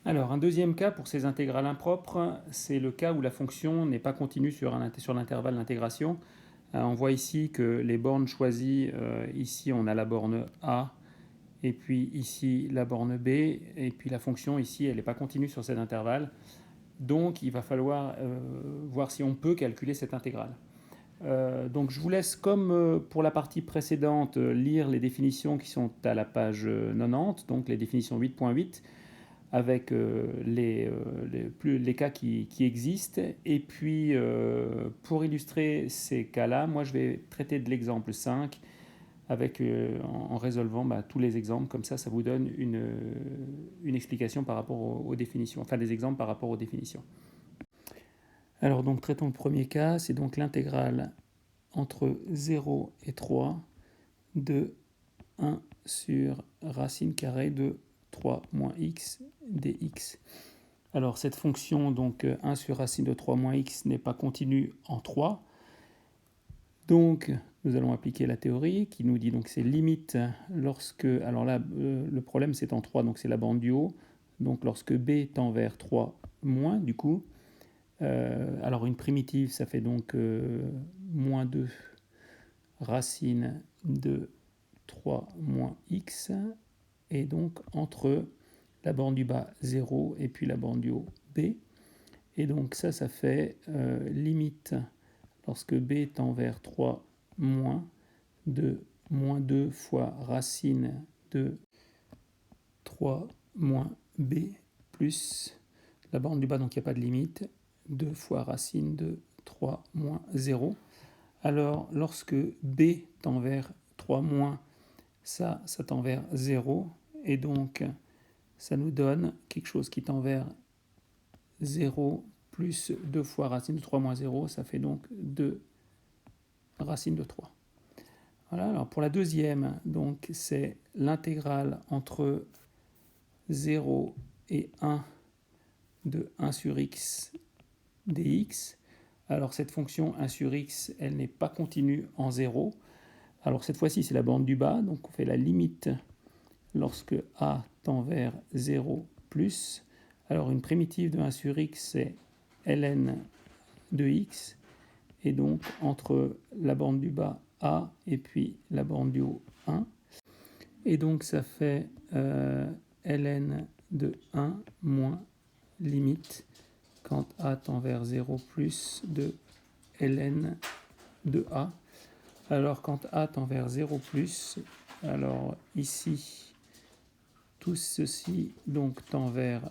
Alors, un deuxième cas pour ces intégrales impropres, c'est le cas où la fonction n'est pas continue sur l'intervalle d'intégration. On voit ici que les bornes choisies, ici on a la borne A, et puis ici la borne B, et puis la fonction ici elle n'est pas continue sur cet intervalle. Donc il va falloir voir si on peut calculer cette intégrale. Donc je vous laisse, comme pour la partie précédente, lire les définitions qui sont à la page 90, donc les définitions 8.8, avec les cas qui existent. Et puis, pour illustrer ces cas-là, moi je vais traiter de l'exemple 5 avec, en résolvant tous les exemples. Comme ça vous donne une explication par rapport aux définitions, enfin des exemples par rapport aux définitions. Alors donc traitons le premier cas, c'est donc l'intégrale entre 0 et 3 de 1 sur racine carrée de 3 moins x dx. Alors cette fonction, donc 1 sur racine de 3 moins x, n'est pas continue en 3. Donc nous allons appliquer la théorie qui nous dit donc c'est limite lorsque, alors là le problème c'est en 3, donc c'est la bande du haut, donc lorsque b tend vers 3 moins du coup, alors une primitive ça fait donc moins 2 racine de 3 moins x, et donc entre la borne du bas 0 et puis la borne du haut b. Et donc ça fait limite lorsque b tend vers 3 moins de moins 2 fois racine de 3 moins b plus la borne du bas, donc il n'y a pas de limite, 2 fois racine de 3 moins 0. Alors lorsque b tend vers 3 moins, ça tend vers 0, et donc ça nous donne quelque chose qui tend vers 0 plus 2 fois racine de 3 moins 0, ça fait donc 2 racine de 3. Voilà, alors pour la deuxième, donc c'est l'intégrale entre 0 et 1 de 1 sur x dx. Alors cette fonction 1 sur x, elle n'est pas continue en 0. Alors cette fois-ci, c'est la borne du bas, donc on fait la limite lorsque a tend vers 0 plus. Alors une primitive de 1 sur x, c'est ln de x, et donc entre la borne du bas a et puis la borne du haut 1. Et donc ça fait ln de 1 moins limite quand a tend vers 0 plus de ln de a. Alors quand a tend vers 0 plus, alors ici tout ceci donc tend vers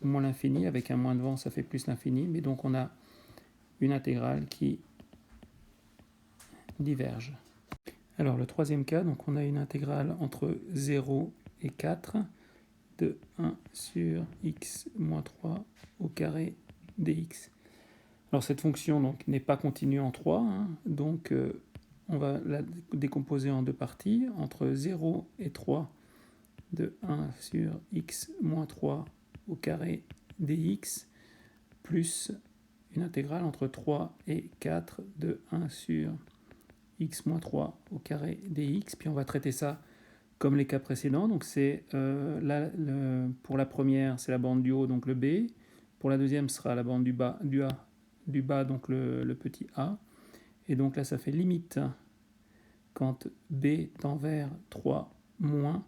moins l'infini, avec un moins devant ça fait plus l'infini, mais donc on a une intégrale qui diverge. Alors le troisième cas, donc on a une intégrale entre 0 et 4 de 1 sur x moins 3 au carré dx. Alors cette fonction donc n'est pas continue en 3, donc on va la décomposer en deux parties, entre 0 et 3 de 1 sur x moins 3 au carré dx, plus une intégrale entre 3 et 4 de 1 sur x moins 3 au carré dx. Puis on va traiter ça comme les cas précédents. Donc c'est pour la première, c'est la borne du haut, donc le b. Pour la deuxième, ce sera la borne du bas, donc le petit a. Et donc là, ça fait limite quand b tend vers 3 moins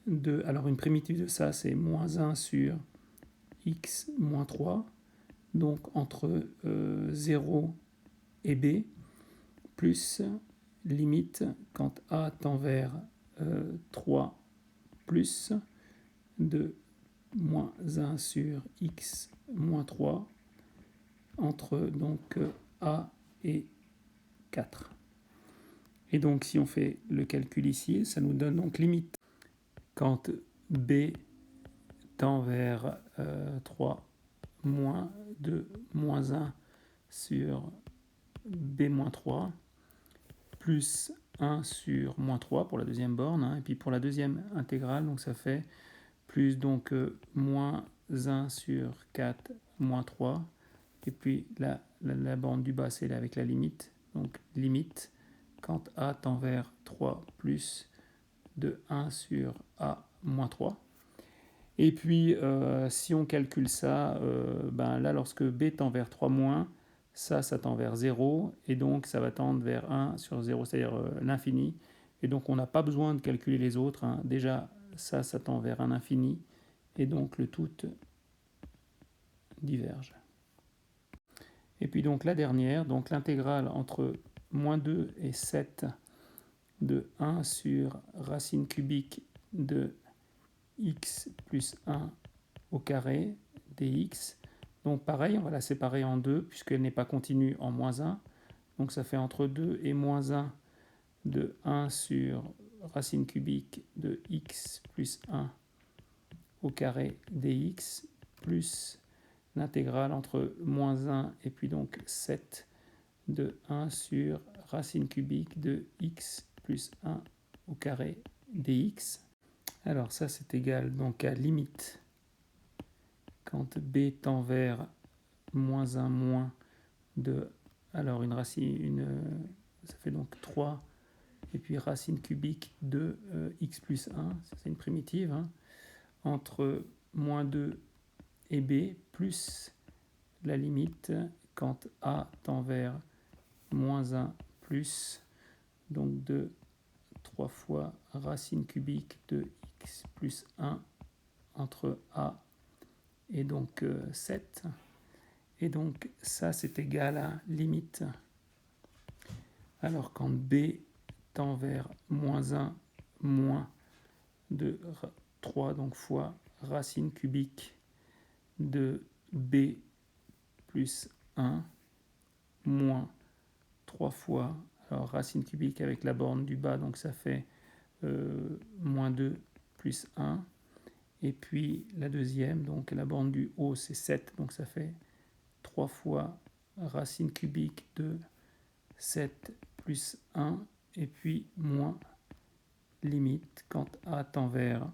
2. Alors une primitive de ça, c'est moins 1 sur x moins 3. Donc entre 0 et b, plus limite quand a tend vers 3 plus de moins 1 sur x moins 3 entre donc a et 4. Et donc si on fait le calcul ici, ça nous donne donc limite quand b tend vers 3 moins de moins 1 sur b moins 3 plus 1 sur moins 3 pour la deuxième borne, et puis pour la deuxième intégrale, donc ça fait plus donc moins 1 sur 4 moins 3, et puis la borne du bas c'est avec la limite, donc limite quand a tend vers 3 plus de 1 sur a moins 3. Et puis, si on calcule ça, ben là, lorsque b tend vers 3 moins, ça tend vers 0, et donc ça va tendre vers 1 sur 0, c'est-à-dire l'infini. Et donc on n'a pas besoin de calculer les autres, hein. Déjà, ça tend vers un infini, et donc le tout diverge. Et puis donc la dernière, donc l'intégrale entre moins 2 et 7 de 1 sur racine cubique de x plus 1 au carré dx. Donc pareil, on va la séparer en deux puisqu'elle n'est pas continue en moins 1. Donc ça fait entre 2 et moins 1 de 1 sur racine cubique de x plus 1 au carré dx plus l'intégrale entre moins 1 et puis donc 7 de 1 sur racine cubique de x plus 1 au carré dx. Alors ça c'est égal donc à limite quand b tend vers moins 1 moins de, alors une racine, ça fait donc 3 et puis racine cubique de x plus 1, c'est une primitive, hein, entre moins 2 et b plus la limite quand a tend vers moins 1 plus donc de 3 fois racine cubique de x plus 1 entre a et donc 7. Et donc ça c'est égal à limite. Alors quand b tend vers moins 1 moins de 3 donc fois racine cubique de b plus 1 moins 3 fois, alors racine cubique avec la borne du bas, donc ça fait moins 2 plus 1. Et puis la deuxième, donc la borne du haut, c'est 7, donc ça fait 3 fois racine cubique de 7 plus 1, et puis moins limite quand a tend vers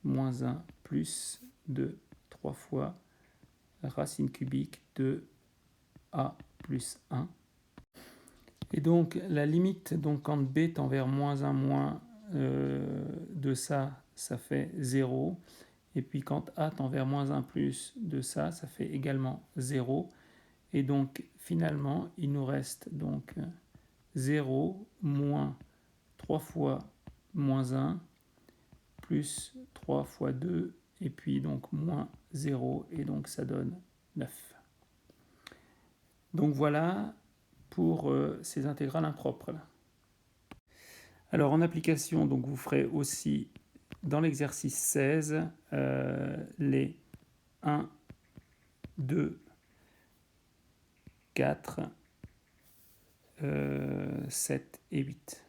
moins 1 plus de 3 fois racine cubique de a plus 1. Et donc la limite, donc quand b tend vers moins 1 moins de ça fait 0. Et puis quand a tend vers moins 1 plus de ça fait également 0. Et donc finalement, il nous reste donc 0 moins 3 fois moins 1 plus 3 fois 2 et puis donc moins 0 et donc ça donne 9. Donc voilà pour ces intégrales impropres. Alors en application, donc vous ferez aussi dans l'exercice 16 les 1, 2, 4, 7 et 8.